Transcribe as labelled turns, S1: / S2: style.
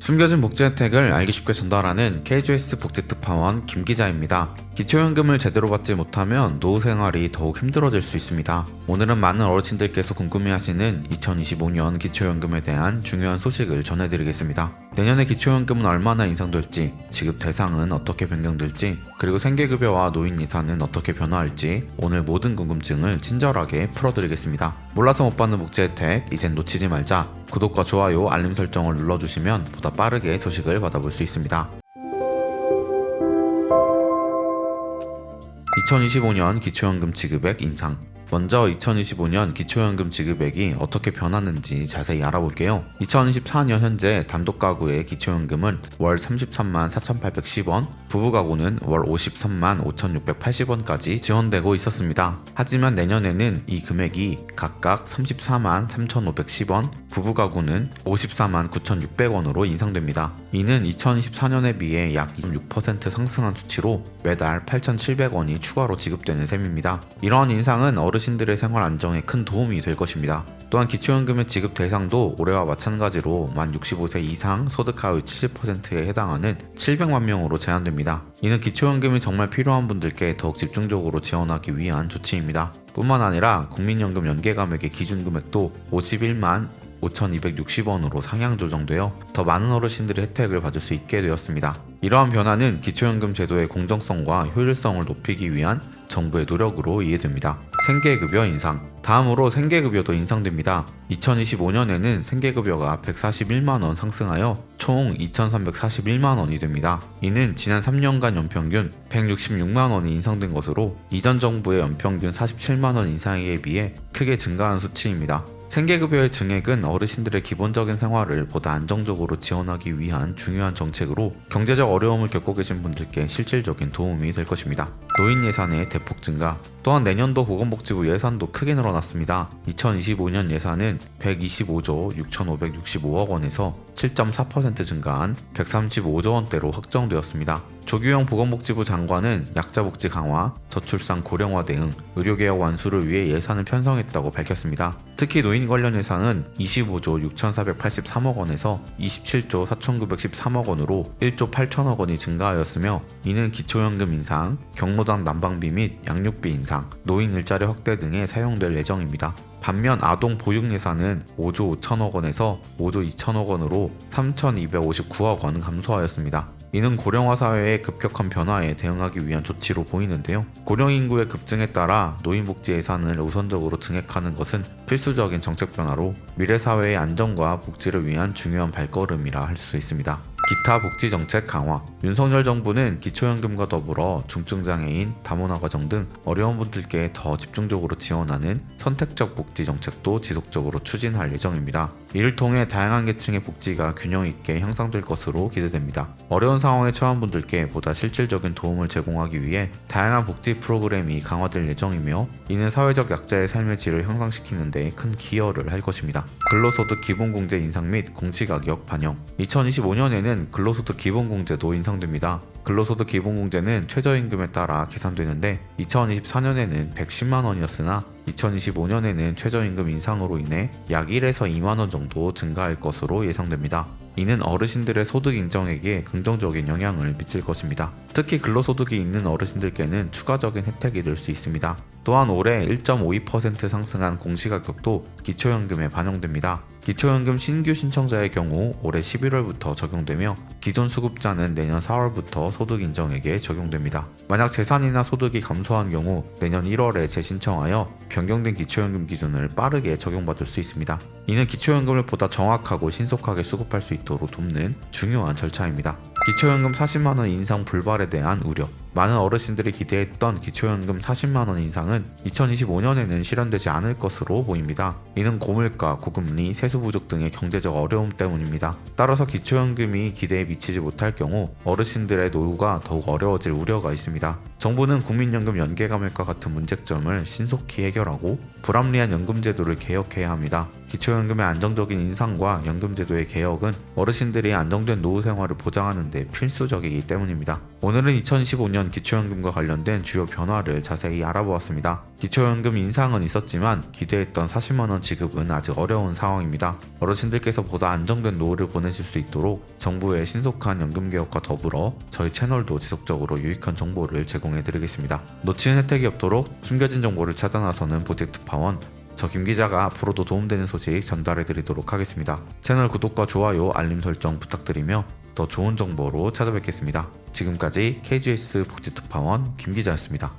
S1: 숨겨진 복지 혜택을 알기 쉽게 전달하는 KGS 복지특파원 김 기자입니다. 기초연금을 제대로 받지 못하면 노후 생활이 더욱 힘들어질 수 있습니다. 오늘은 많은 어르신들께서 궁금해하시는 2025년 기초연금에 대한 중요한 소식을 전해드리겠습니다. 내년에 기초연금은 얼마나 인상될지, 지급 대상은 어떻게 변경될지, 그리고 생계급여와 노인 예산은 어떻게 변화할지 오늘 모든 궁금증을 친절하게 풀어드리겠습니다. 몰라서 못 받는 복지 혜택, 이젠 놓치지 말자. 구독과 좋아요, 알림 설정을 눌러주시면 보다 빠르게 소식을 받아볼 수 있습니다. 2025년 기초연금 지급액 인상. 먼저 2025년 기초연금 지급액이 어떻게 변하는지 자세히 알아볼게요. 2024년 현재 단독 가구의 기초연금은 월 33만 4,810원, 부부 가구는 월 53만 5,680원까지 지원되고 있었습니다. 하지만 내년에는 이 금액이 각각 34만 3,510원, 부부 가구는 54만 9,600원으로 인상됩니다. 이는 2024년에 비해 약 26% 상승한 수치로 매달 8,700원이 추가로 지급되는 셈입니다. 이러한 인상은 어르신들의 생활 안정에 큰 도움이 될 것입니다. 또한 기초연금의 지급 대상도 올해와 마찬가지로 만 65세 이상 소득 하위 70%에 해당하는 700만 명으로 제한됩니다. 이는 기초연금이 정말 필요한 분들께 더욱 집중적으로 지원하기 위한 조치입니다. 뿐만 아니라 국민연금 연계감액의 기준금액도 51만 5,260원으로 상향 조정되어 더 많은 어르신들이 혜택을 받을 수 있게 되었습니다. 이러한 변화는 기초연금 제도의 공정성과 효율성을 높이기 위한 정부의 노력으로 이해됩니다. 생계급여 인상. 다음으로 생계급여도 인상됩니다. 2025년에는 생계급여가 141만원 상승하여 총 2,341만원이 됩니다. 이는 지난 3년간 연평균 166만원이 인상된 것으로 이전 정부의 연평균 47만원 인상에 비해 크게 증가한 수치입니다. 생계급여의 증액은 어르신들의 기본적인 생활을 보다 안정적으로 지원하기 위한 중요한 정책으로 경제적 어려움을 겪고 계신 분들께 실질적인 도움이 될 것입니다. 노인 예산의 대폭 증가. 또한 내년도 보건복지부 예산도 크게 늘어났습니다. 2025년 예산은 125조 6,565억 원에서 7.4% 증가한 135조 원대로 확정되었습니다. 조규영 보건복지부 장관은 약자복지 강화, 저출산 고령화 대응, 의료개혁 완수를 위해 예산을 편성했다고 밝혔습니다. 특히 노인 관련 예산은 25조 6,483억 원에서 27조 4,913억 원으로 1조 8천억 원이 증가하였으며 이는 기초연금 인상, 경로당 난방비 및 양육비 인상, 노인 일자리 확대 등에 사용될 예정입니다. 반면 아동 보육 예산은 5조 5천억 원에서 5조 2천억 원으로 3,259억 원 감소하였습니다. 이는 고령화 사회의 급격한 변화에 대응하기 위한 조치로 보이는데요. 고령 인구의 급증에 따라 노인복지 예산을 우선적으로 증액하는 것은 필수적인 정책 변화로 미래 사회의 안정과 복지를 위한 중요한 발걸음이라 할 수 있습니다. 기타 복지 정책 강화. 윤석열 정부는 기초연금과 더불어 중증장애인, 다문화 가정 등 어려운 분들께 더 집중적으로 지원하는 선택적 복지 정책도 지속적으로 추진할 예정입니다. 이를 통해 다양한 계층의 복지가 균형 있게 향상될 것으로 기대됩니다. 어려운 상황에 처한 분들께 보다 실질적인 도움을 제공하기 위해 다양한 복지 프로그램이 강화될 예정이며 이는 사회적 약자의 삶의 질을 향상시키는 데 큰 기여를 할 것입니다. 근로소득 기본공제 인상 및 공시가격 반영. 2025년에는 근로소득 기본공제도 인상됩니다. 근로소득 기본공제는 최저임금에 따라 계산되는데 2024년에는 110만원이었으나 2025년에는 최저임금 인상으로 인해 약 1에서 2만원 정도 증가할 것으로 예상됩니다. 이는 어르신들의 소득 인정액에 긍정적인 영향을 미칠 것입니다. 특히 근로소득이 있는 어르신들께는 추가적인 혜택이 될 수 있습니다. 또한 올해 1.52% 상승한 공시가격도 기초연금에 반영됩니다. 기초연금 신규 신청자의 경우 올해 11월부터 적용되며 기존 수급자는 내년 4월부터 소득 인정액에 적용됩니다. 만약 재산이나 소득이 감소한 경우 내년 1월에 재신청하여 변경된 기초연금 기준을 빠르게 적용받을 수 있습니다. 이는 기초연금을 보다 정확하고 신속하게 수급할 수 있도록 돕는 중요한 절차입니다. 기초연금 40만원 인상 불발에 대한 우려. 많은 어르신들이 기대했던 기초연금 40만원 인상은 2025년에는 실현되지 않을 것으로 보입니다. 이는 고물가, 고금리, 세수 부족 등의 경제적 어려움 때문입니다. 따라서 기초연금이 기대에 미치지 못할 경우 어르신들의 노후가 더욱 어려워질 우려가 있습니다. 정부는 국민연금 연계감액과 같은 문제점을 신속히 해결하고 불합리한 연금제도를 개혁해야 합니다. 기초연금의 안정적인 인상과 연금제도의 개혁은 어르신들이 안정된 노후 생활을 보장하는 데 필수적이기 때문입니다. 오늘은 2015년 기초연금과 관련된 주요 변화를 자세히 알아보았습니다. 기초연금 인상은 있었지만 기대했던 40만원 지급은 아직 어려운 상황입니다. 어르신들께서 보다 안정된 노후를 보내실 수 있도록 정부의 신속한 연금개혁과 더불어 저희 채널도 지속적으로 유익한 정보를 제공해드리겠습니다. 놓치는 혜택이 없도록 숨겨진 정보를 찾아 나서는 프로젝트 파원, 저 김기자가 앞으로도 도움되는 소식 전달해드리도록 하겠습니다. 채널 구독과 좋아요, 알림 설정 부탁드리며 더 좋은 정보로 찾아뵙겠습니다. 지금까지 KGS 프로젝트 파원 김기자였습니다.